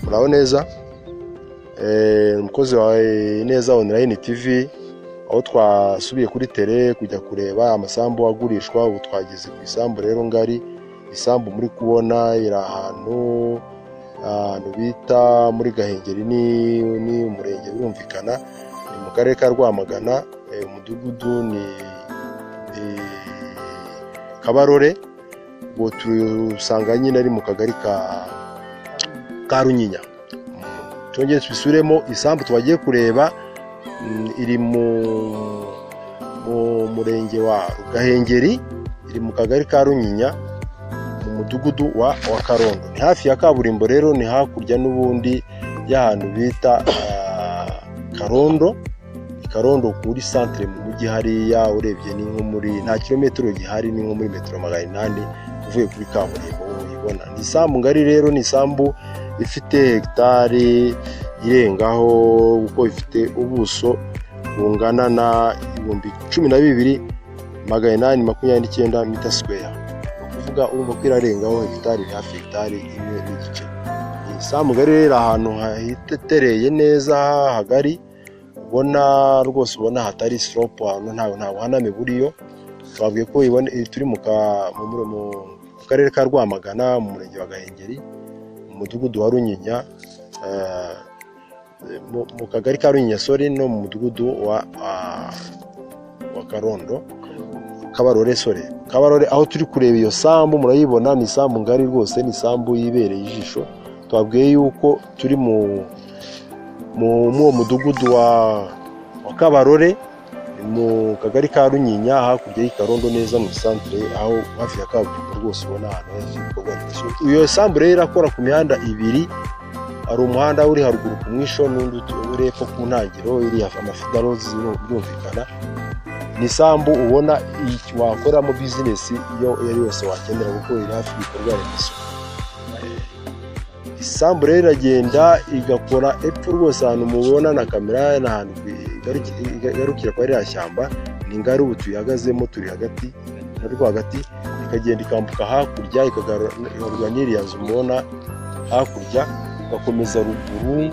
muraho neza. Umukozi wa INEZA ONLINE TV, aho twasubiye kuri tele kujya kureba amasambu agurishwa. Ubu twageze ku isambu rero ngari, isambu muri kubona iri ahantu bita muri Gahengeri ni umurenge birumvikana, ni mu karere ka Rwamagana, umudugudu ni Kabarore. Ubwo turusanga nyine ari mu kagari ka Runyinya. Twongeye tubisubiremo, isambu twagiye kureba iri mu murenge wa Gahengeri, iri mu kagari ka Runyinya, mu mudugudu wa Karondo. Ni hafi ya kaburimbo rero, ni hakurya n'ubundi y'ahantu bita Karondo kuri centre mu mujyi hariya. Urebye ni nko muri nta kilometero gihari, ni nko muri metero 800 uvuye kuri kaburimbo uyibona. Ni isambu ngari rero, ni isambu ifite hegitari irengaho, uko ifite ubuso bungana na 12,829 mita square. Ukuvuga urumva ko irarengaho hegitari, hafi hegitari imwe n'igice. Ni isambu ngari rero ahantu hahitereye neza hagari, ubona rwose ubona hatari slope, ahantu nta buhaname buriyo. Twabwiye ko turi mu karere ka Rwamagana, mu murenge wa Gahengeri, mu mudugudu wa Runyinya, mu kagari ka Runyinya no mu mudugudu wa Karondo, Kabarore. Aho turi kureba iyo sambu murayibona, ni isambu ngari rwose, ni isambu yibereye ijisho. Twabwiye yuko turi mu mudugudu wa Kabarore, mu kagari ka Runyinya, hakurya y'Ikarondo neza mu centre, aho hafi ya kaburimbo rwose ubona ahantu heza ibikorwa remezo. Iyo sambu rero irakora ku mihanda ibiri. Hari umuhanda uri haruguru ku mwisho, n'undi uri hepfo ku ntangiro, iri hafi amafidaro zirumvikana. Ni isambu ubona wakoramo business iyo yari yose wakenera, kuko iri hafi ibikorwa remezo. Isambu rero iragenda igakora epfo rwose, ahantu mubona na kamera n'ahantu igarukira kwa rya shyamba. Ni ngari ubu tuyihagazemo, turi hagati na rwagati, ikagenda ikambuka hakurya, ikagarurwa n'iriya nzu mubona hakurya, igakomeza ruguru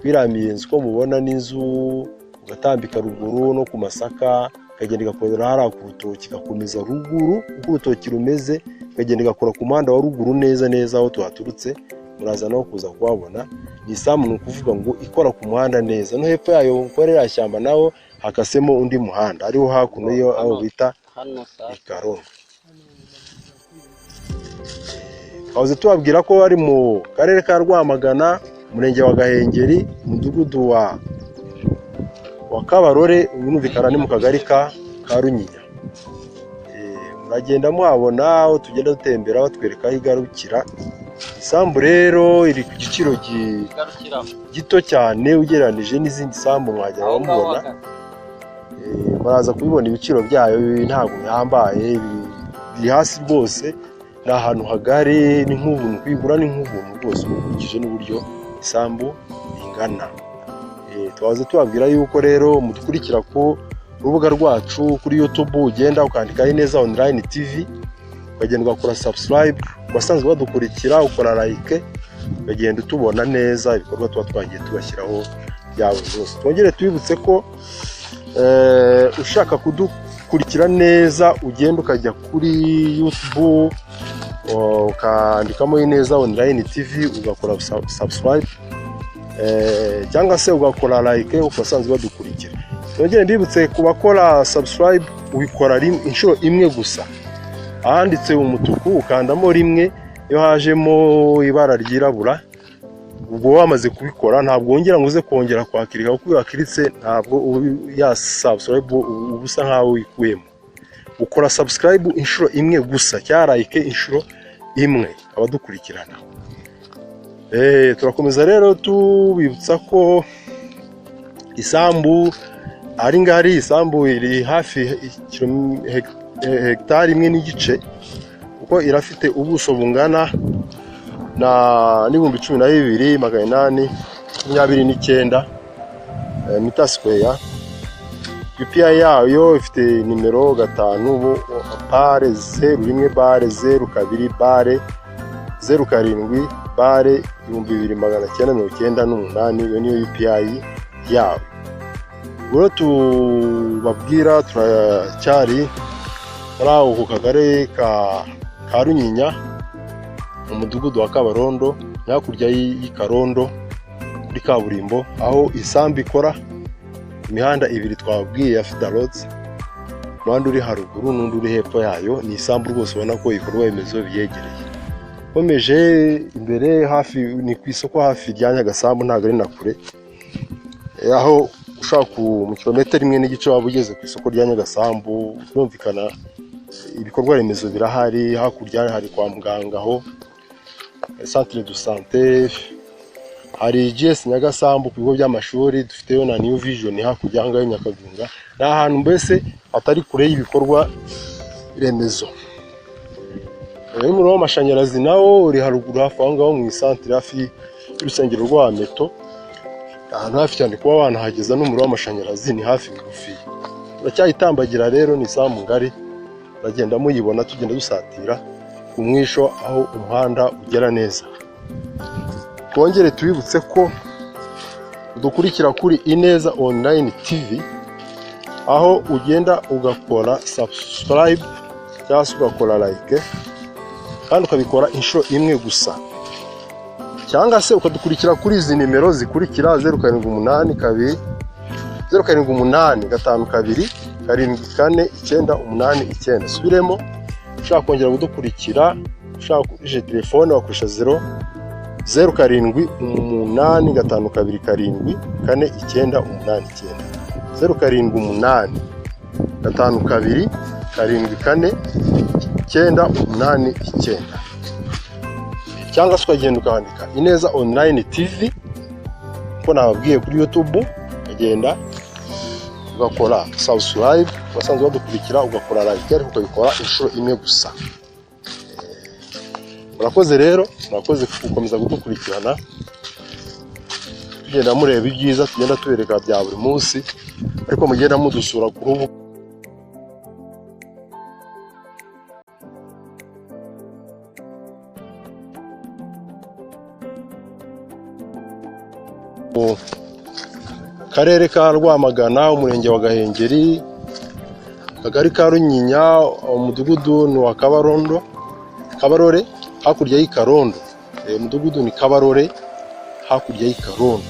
kwiramiye inzu ko mubona n'inzu, ugatambika ruguru no ku Masaka, ikagenda igakorera hariya ku rutoki, igakomeza ruguru uko urutoki rumeze, ikagenda igakora ku muhanda wa ruguru neza aho tuhaturutse. Muraza naho kuza kuhabona. Ni isambu, ni ukuvuga ngo ikora ku muhanda neza, no hepfo yayo korera shyamba naho hakasemo undi muhanda ariho hakuno yo aho bita Ikarondo. Twahoze tubabwira ko ari mu karere ka Rwamagana, murenge wa Gahengeri, umudugudu wa Kabarore, birumvikana ni mu kagari ka Runyinya. Muragenda muhabona aho tugenda dutembera batwereka aho igarukira. Isambu rero iri ku giciro gito cyane ugereranije n'izindi sambu mwajya mubona. Muraza kubibona ibiciro byayo ntabwo yambaye, biri hasi rwose. Ni ahantu hagari, ni nk'ubuntu kwigura, ni nk'ubuntu rwose ukurikije n'uburyo isambu ingana. Twahoze tubabwira yuko rero mudukurikira ku rubuga rwacu kuri YouTube, ugenda ukandika INEZA ONLINE TV, ukagenda ugakora subscribe. Basanzwe badukurikira ukora like, ukagenda utubona neza ibikorwa tuba twagiye tubashyiraho byawe byose. Twongere tubibutse ko ushaka kudukurikira neza, ugenda ukajya kuri YouTube ukandikamo INEZA ONLINE TV, ugakora subscribe, cyangwa se ugakora like ukasanzwe badukurikira. Twongere ndibutse kubakora subscribe, ubikora inshuro imwe gusa. Ahanditse umutuku ukandamo rimwe, iyo hajemo ibara ryirabura, ubwo wamaze kubikora ntabwo wongera ngo uze kongera kwakirika, kuko wakiritse ntabwo ya subscribe ubusa nkaho wikuyemo. Ukora subscribe inshuro imwe gusa, cyangwa like inshuro imwe, abadukurikirana. Turakomeza rero tubibutsa ko isambu ari ngari, isambu iri hafi hegitari imwe n'igice, kuko irafite ubuso bungana na 12,829 mita square. UPI yayo ifite nimero 5 bare 01 bare 02 bare 07 bare 2998, iyo niyo UPI yawe. Ubwo tubabwira turacyari muri aho ku kagari ka Runyinya mu mudugudu wa Kabarondo, hakurya y'Ikarondo kuri kaburimbo, aho Isambu ikora imihanda ibiri twabwiye ya Fida Roads, umuhanda uri haruguru n'undi uri hepfo yayo. Ni Isambu rwose ubona ko ibikorwa remezo biyegereye. Komeje imbere hafi ni ku isoko hafi rya Nyagasambu, ntago ari na kure, aho ushaka mu kilometero 1 n'igice waba ugeze ku isoko rya Nyagasambu. Birumvikana ibikorwa remezo birahari. Hakurya hari kwa muganga, aho centre de santé, hari GS Nyagasambu ku bigo by'amashuri, dufiteyo na New Vision hakurya ngaho Nyakagunga. Ni ahantu mbese atari kure y'ibikorwa remezo. Umuriro w'amashanyarazi nawo uri haruguru hafi aho ngaho mu centre, hafi y'urusengero rwa Meto. Ahantu hafi cyane kuba wanahageza n'umuriro w'amashanyarazi, ni hafi bugufi. Turacyayitambagira rero, ni Isambu ngari, bagenda muyibona tugenda dusatira ku mwisho aho umuhanda ugera neza. Twongere tubibutse ko dukurikira kuri INEZA Online TV, aho ugenda ugakora subscribe cyangwa se ugakora like, kandi ukabikora inshuro imwe gusa. Cyangwa se ukadukurikira kuri izi nimero zikurikira: 0782 0785 2 Subiremo, ushaka kongera kudukurikira, ushaka kukoresha telefone wakoresha 0785 2 0785 2 cyangwa se ukagenda ukandika INEZA Online TV ko nababwiye kuri YouTube, ukagenda ugakora subscribe, basanzwe badukurikira, ugakora like, ariko ukabikora inshuro imwe gusa. Murakoze rero, murakoze gukomeza kudukurikirana, tugenda mureba ibyiza tugenda tubereka bya buri munsi, ariko mugenda mudusura ku rubuga. Karere ka Rwamagana, umurenge wa Gahengeri, akagari ka Runyinya, umudugudu ni wa Kabarore, hakurya y'Ikarondo. Umudugudu ni Kabarore, hakurya y'Ikarondo.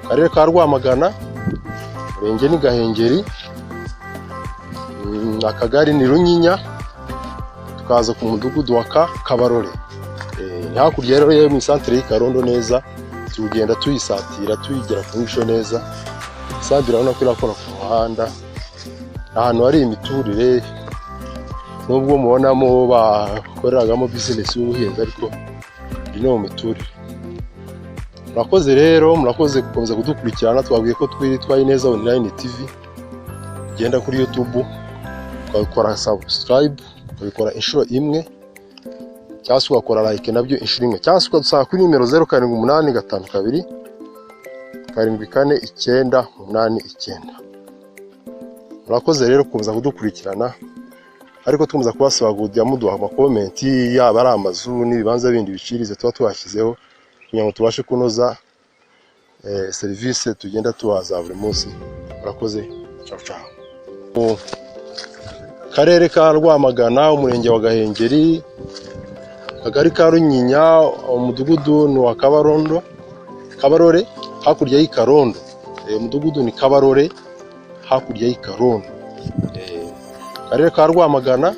Karere ka Rwamagana, umurenge ni Gahengeri, akagari ni Runyinya, tukaza ku mudugudu wa Kabarore. Hakurya rero yo mu centre y'Ikarondo neza, tugenda tuyisatira tuyigera ku mwisho neza. Isambu urabona ko irakora ku muhanda, ahantu hari imiturire, nubwo mubonamo bakoreragamo business y'ubuhinzi, ariko ni no miturire. Murakoze rero, murakoze gukomeza kudukurikirana. Twabwiye ko twitwa INEZA Online TV, genda kuri YouTube ukakora subscribe, ukabikora inshuro imwe, cyangwa se ugakora like nabyo inshuro imwe, cyangwa se ukadusanga kuri nimero 0785 2 Murakoze rero kuza kudukurikirana, ariko twumza kubasaba kujya muduha comment, yaba ari amazu n'ibibanza bindi bicirize tuba twashyizeho, kugira ngo tubashe kunoza service tugenda tubaza buri munsi. Murakoze, ciao ciao. Karere ka Rwamagana, umurenge wa Gahengeri, akagari ka Runyinya, umudugudu ni wa Kabarore, hakurya y'Ikarondo. Umudugudu ni Kabarore, hakurya y'Ikarondo. Karere ka Rwamagana,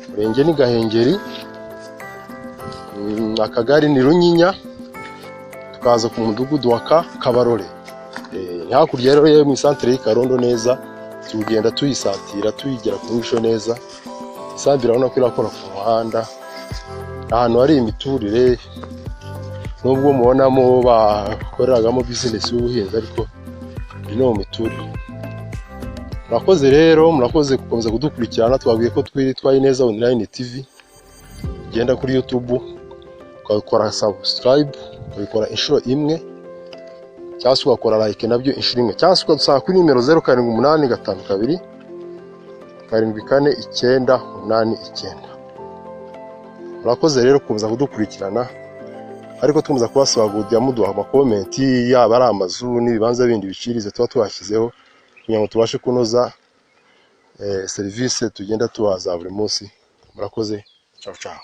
umurenge ni Gahengeri, akagari ni Runyinya, tukaza ku mudugudu wa Kabarore. Hakurya rero yo mu centre y'Ikarondo neza, tugenda tuyisatira tuyigera ku mwisho neza. Isambu urabona ko irakora ku muhanda, ahantu hari imiturire, nubwo mubonamo bakoreragamo business y'ubuhinzi, ariko ni no miturire. Murakoze rero, murakoze gukomeza kudukurikirana. Twabwiye ko twitwa INEZA Online TV, genda kuri YouTube ukakora subscribe, ukabikora inshuro imwe, cyangwa se ugakora like nabyo inshuro imwe, cyangwa se ukadusanga kuri nimero 0785 2 7 4 9 9. murakoze rero kuza kudukurikirana, ariko twumva kubasaba kujya muduha amakomenti, yaba ari amazu n'ibibanza bindi bicirize tuba twashyizeho, kugira ngo tubashe kunoza serivisi tugenda tubaza buri munsi. Murakoze, ciao ciao.